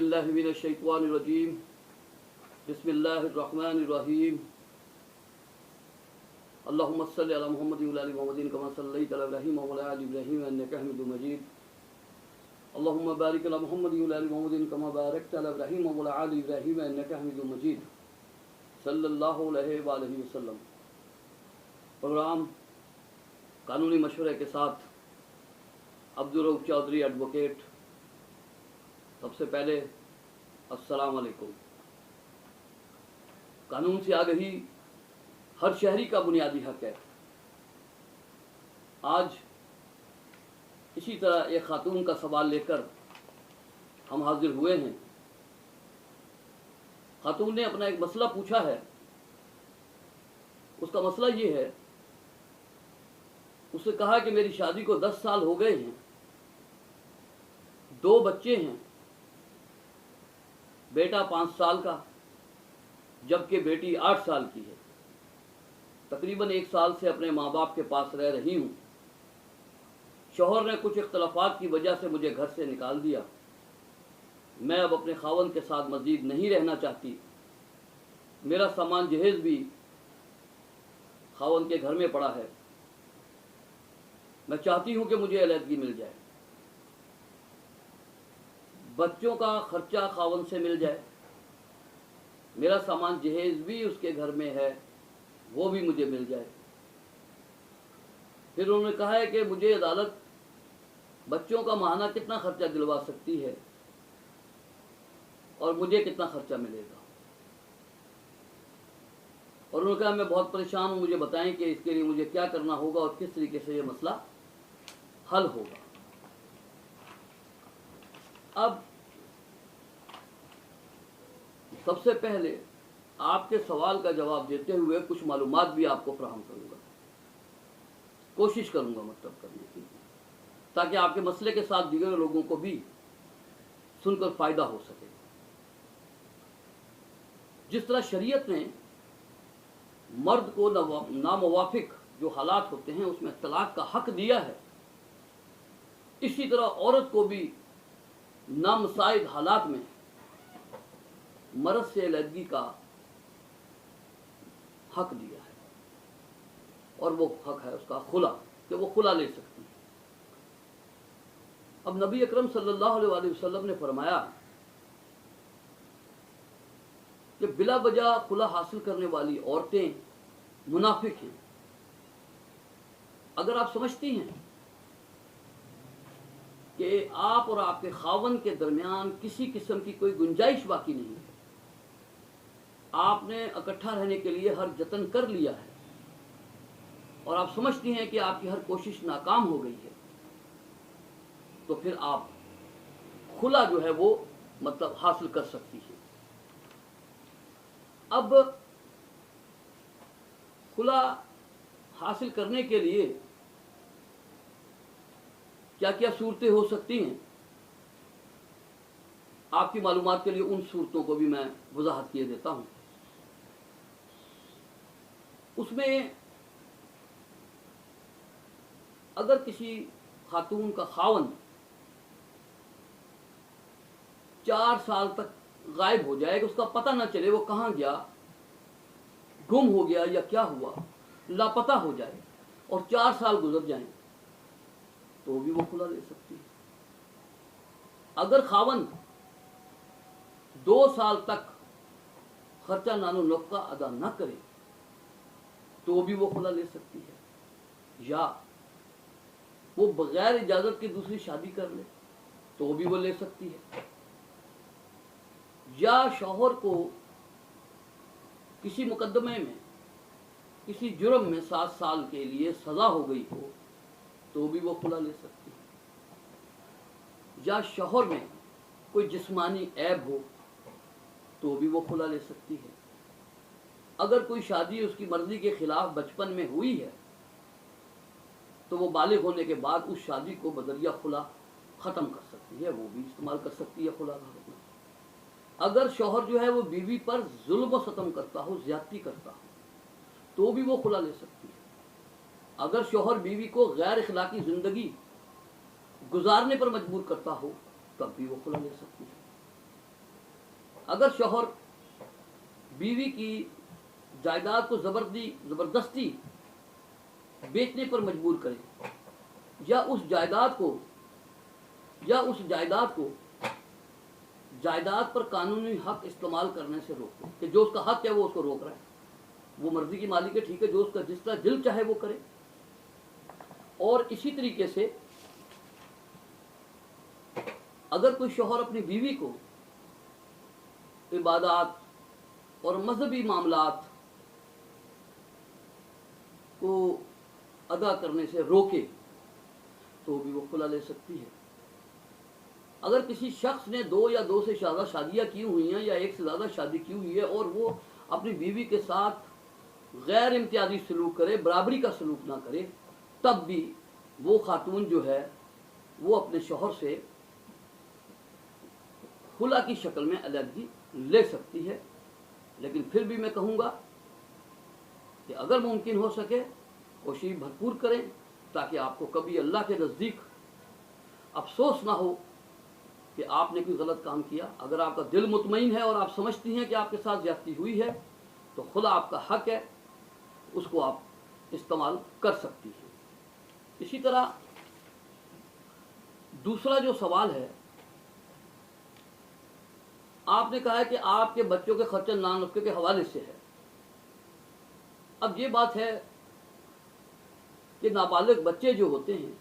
باللہ من الشیطان الرجیم بسم اللہ الرحمن الرحیم اللہم صلی علی محمد وعلی آل محمد کما صلیت علی ابراہیم وعلی آل ابراہیم انک حمید مجید اللہم بارک علی محمد وعلی آل محمد کما بارکت علی ابراہیم وعلی آل ابراہیم انک حمید مجید صلی اللہ علیہ وآلہ وسلم۔ پروگرام قانونی مشورے کے ساتھ عبدالرؤف چودھری ایڈوکیٹ۔ سب سے پہلے السلام علیکم۔ قانون سے آگہی ہر شہری کا بنیادی حق ہے۔ آج اسی طرح ایک خاتون کا سوال لے کر ہم حاضر ہوئے ہیں۔ خاتون نے اپنا ایک مسئلہ پوچھا ہے۔ اس کا مسئلہ یہ ہے، اس نے کہا کہ میری شادی کو 10 سال ہو گئے ہیں، 2 بچے ہیں، بیٹا 5 سال کا جبکہ بیٹی 8 سال کی ہے۔ تقریباً 1 سال سے اپنے ماں باپ کے پاس رہ رہی ہوں۔ شوہر نے کچھ اختلافات کی وجہ سے مجھے گھر سے نکال دیا۔ میں اب اپنے خاوند کے ساتھ مزید نہیں رہنا چاہتی۔ میرا سامان جہیز بھی خاوند کے گھر میں پڑا ہے۔ میں چاہتی ہوں کہ مجھے علیحدگی مل جائے، بچوں کا خرچہ خاوند سے مل جائے، میرا سامان جہیز بھی اس کے گھر میں ہے، وہ بھی مجھے مل جائے۔ پھر انہوں نے کہا ہے کہ مجھے عدالت بچوں کا ماہانہ کتنا خرچہ دلوا سکتی ہے اور مجھے کتنا خرچہ ملے گا۔ اور انہوں نے کہا میں بہت پریشان ہوں، مجھے بتائیں کہ اس کے لیے مجھے کیا کرنا ہوگا اور کس طریقے سے یہ مسئلہ حل ہوگا۔ اب سب سے پہلے آپ کے سوال کا جواب دیتے ہوئے کچھ معلومات بھی آپ کو فراہم کروں گا، کوشش کروں گا مطلب کرنے کی، تاکہ آپ کے مسئلے کے ساتھ دیگر لوگوں کو بھی سن کر فائدہ ہو سکے۔ جس طرح شریعت نے مرد کو ناموافق جو حالات ہوتے ہیں اس میں طلاق کا حق دیا ہے، اسی طرح عورت کو بھی نامساعد حالات میں مرد سے علیحدگی کا حق دیا ہے، اور وہ حق ہے اس کا خلا، کہ وہ خلا لے سکتی ہے۔ اب نبی اکرم صلی اللہ علیہ وآلہ وسلم نے فرمایا کہ بلا وجہ خلا حاصل کرنے والی عورتیں منافق ہیں۔ اگر آپ سمجھتی ہیں کہ آپ اور آپ کے خاوند کے درمیان کسی قسم کی کوئی گنجائش باقی نہیں ہے، آپ نے اکٹھا رہنے کے لیے ہر جتن کر لیا ہے، اور آپ سمجھتی ہیں کہ آپ کی ہر کوشش ناکام ہو گئی ہے، تو پھر آپ خلا جو ہے وہ مطلب حاصل کر سکتی ہے۔ اب خلا حاصل کرنے کے لیے کیا کیا صورتیں ہو سکتی ہیں، آپ کی معلومات کے لیے ان صورتوں کو بھی میں وضاحت کیے دیتا ہوں۔ اس میں اگر کسی خاتون کا خاوند 4 سال تک غائب ہو جائے، کہ اس کا پتہ نہ چلے وہ کہاں گیا، گم ہو گیا یا کیا ہوا، لاپتہ ہو جائے اور 4 سال گزر جائیں، تو بھی وہ خلا لے سکتی ہے۔ اگر خاوند 2 سال تک خرچہ نان و نفقہ ادا نہ کرے تو بھی وہ خلا لے سکتی ہے، یا وہ بغیر اجازت کی دوسری شادی کر لے تو بھی وہ لے سکتی ہے، یا شوہر کو کسی مقدمے میں کسی جرم میں 7 سال کے لیے سزا ہو گئی ہو تو بھی وہ خلا لے سکتی ہے، یا شوہر میں کوئی جسمانی عیب ہو تو بھی وہ خلا لے سکتی ہے۔ اگر کوئی شادی اس کی مرضی کے خلاف بچپن میں ہوئی ہے تو وہ بالغ ہونے کے بعد اس شادی کو بذریعہ خلا ختم کر سکتی ہے، وہ بھی استعمال کر سکتی ہے خلا کا حکم۔ اگر شوہر جو ہے وہ بیوی پر ظلم و ستم کرتا ہو، زیادتی کرتا ہو، تو بھی وہ خلا لے سکتی ہے۔ اگر شوہر بیوی کو غیر اخلاقی زندگی گزارنے پر مجبور کرتا ہو تب بھی وہ خلا لے سکتی ہے۔ اگر شوہر بیوی کی جائیداد کو زبردستی بیچنے پر مجبور کرے یا اس جائیداد پر قانونی حق استعمال کرنے سے روکے کہ جو اس کا حق ہے وہ اس کو روک رہا ہے، وہ مرضی کی مالک ہے، ٹھیک ہے، جو اس کا جس طرح دل چاہے وہ کرے. اور اسی طریقے سے اگر کوئی شوہر اپنی بیوی کو عبادات اور مذہبی معاملات کو ادا کرنے سے روکے تو بھی وہ خلا لے سکتی ہے. اگر کسی شخص نے 2 یا 2 سے زیادہ شادیاں کی ہوئی ہیں یا 1 سے زیادہ شادی کی ہوئی ہے اور وہ اپنی بیوی کے ساتھ غیر امتیازی سلوک کرے، برابری کا سلوک نہ کرے، تب بھی وہ خاتون جو ہے وہ اپنے شوہر سے خلا کی شکل میں علیحدگی لے سکتی ہے. لیکن پھر بھی میں کہوں گا کہ اگر ممکن ہو سکے کوشش بھرپور کریں تاکہ آپ کو کبھی اللہ کے نزدیک افسوس نہ ہو کہ آپ نے کوئی غلط کام کیا. اگر آپ کا دل مطمئن ہے اور آپ سمجھتی ہیں کہ آپ کے ساتھ زیادتی ہوئی ہے تو خلا آپ کا حق ہے، اس کو آپ استعمال کر سکتی ہیں. اسی طرح دوسرا جو سوال ہے، آپ نے کہا ہے کہ آپ کے بچوں کے خرچہ نان نفقے کے حوالے سے ہے. اب یہ بات ہے کہ نابالغ بچے جو ہوتے ہیں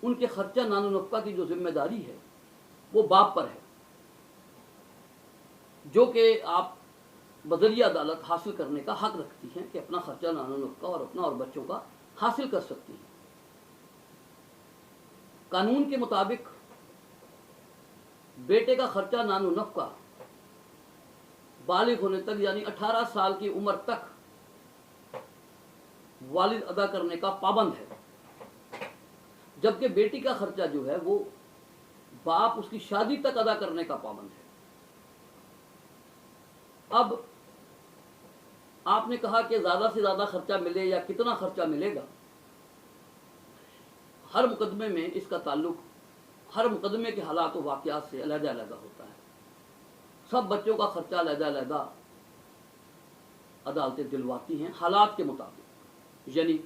ان کے خرچہ نان و نفقہ کی جو ذمہ داری ہے وہ باپ پر ہے، جو کہ آپ بذریعہ عدالت حاصل کرنے کا حق رکھتی ہیں کہ اپنا خرچہ نان و نفقہ اور اپنا اور بچوں کا حاصل کر سکتی ہیں. قانون کے مطابق بیٹے کا خرچہ نان و نفقہ بالغ ہونے تک یعنی 18 سال کی عمر تک والد ادا کرنے کا پابند ہے، جبکہ بیٹی کا خرچہ جو ہے وہ باپ اس کی شادی تک ادا کرنے کا پابند ہے. اب آپ نے کہا کہ زیادہ سے زیادہ خرچہ ملے یا کتنا خرچہ ملے گا، ہر مقدمے میں اس کا تعلق ہر مقدمے کے حالات و واقعات سے علیحدہ علیحدہ ہوتا ہے. سب بچوں کا خرچہ علیحدہ علیحدہ عدالتیں دلواتی ہیں حالات کے مطابق. یعنی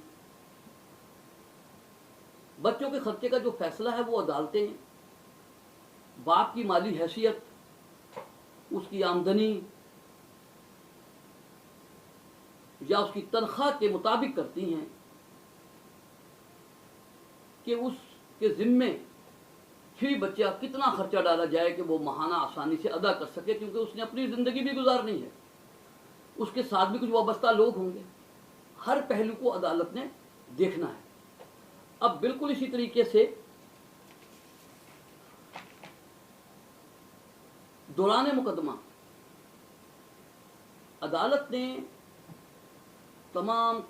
بچوں کے خرچے کا جو فیصلہ ہے وہ عدالتیں باپ کی مالی حیثیت، اس کی آمدنی یا اس کی تنخواہ کے مطابق کرتی ہیں کہ اس کے ذمے فی بچہ کتنا خرچہ ڈالا جائے کہ وہ ماہانہ آسانی سے ادا کر سکے، کیونکہ اس نے اپنی زندگی بھی گزارنی ہے، اس کے ساتھ بھی کچھ وابستہ لوگ ہوں گے. ہر پہلو کو عدالت نے دیکھنا ہے. اب بالکل اسی طریقے سے دوران مقدمہ عدالت نے تمام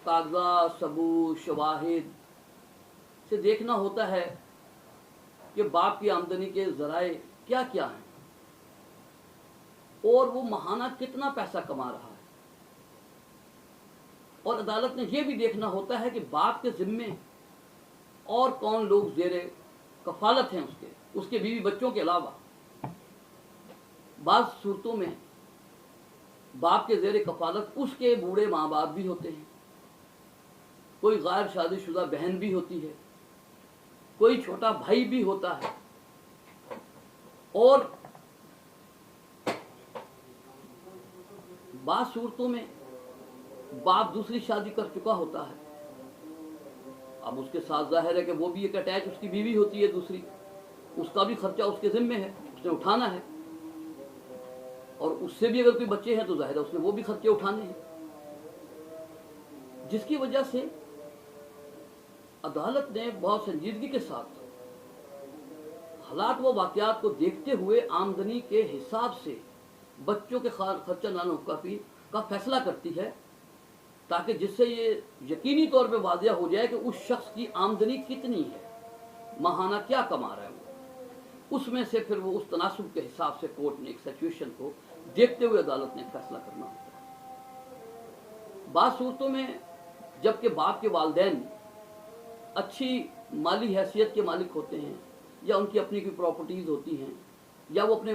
کاغذات، ثبوت، شواہد سے دیکھنا ہوتا ہے کہ باپ کی آمدنی کے ذرائع کیا کیا ہیں اور وہ ماہانہ کتنا پیسہ کما رہا ہے. اور عدالت نے یہ بھی دیکھنا ہوتا ہے کہ باپ کے ذمے اور کون لوگ زیر کفالت ہیں اس کے بیوی بچوں کے علاوہ. بعض صورتوں میں باپ کے زیر کفالت اس کے بوڑھے ماں باپ بھی ہوتے ہیں، کوئی غیر شادی شدہ بہن بھی ہوتی ہے، کوئی چھوٹا بھائی بھی ہوتا ہے، اور بعض صورتوں میں باپ دوسری شادی کر چکا ہوتا ہے. اب اس کے ساتھ ظاہر ہے کہ وہ بھی ایک اٹیچ اس کی بیوی ہوتی ہے دوسری، اس کا بھی خرچہ اس کے ذمے ہے، اس نے اٹھانا ہے، اور اس سے بھی اگر کوئی بچے ہیں تو ظاہر ہے اس نے وہ بھی خرچے اٹھانے ہیں. جس کی وجہ سے عدالت نے بہت سنجیدگی کے ساتھ حالات و واقعات کو دیکھتے ہوئے آمدنی کے حساب سے بچوں کے خرچہ نان و نفقہ کا فیصلہ کرتی ہے، تاکہ جس سے یہ یقینی طور پہ واضح ہو جائے کہ اس شخص کی آمدنی کتنی ہے، ماہانہ کیا کما رہا ہے وہ. اس میں سے پھر وہ اس تناسب کے حساب سے کورٹ نے ایک سچویشن کو دیکھتے ہوئے عدالت نے فیصلہ کرنا ہوتا ہے. بعض صورتوں میں جبکہ باپ کے والدین اچھی مالی حیثیت کے مالک ہوتے ہیں یا ان کی اپنی کوئی پراپرٹیز ہوتی ہیں یا وہ اپنے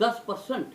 10%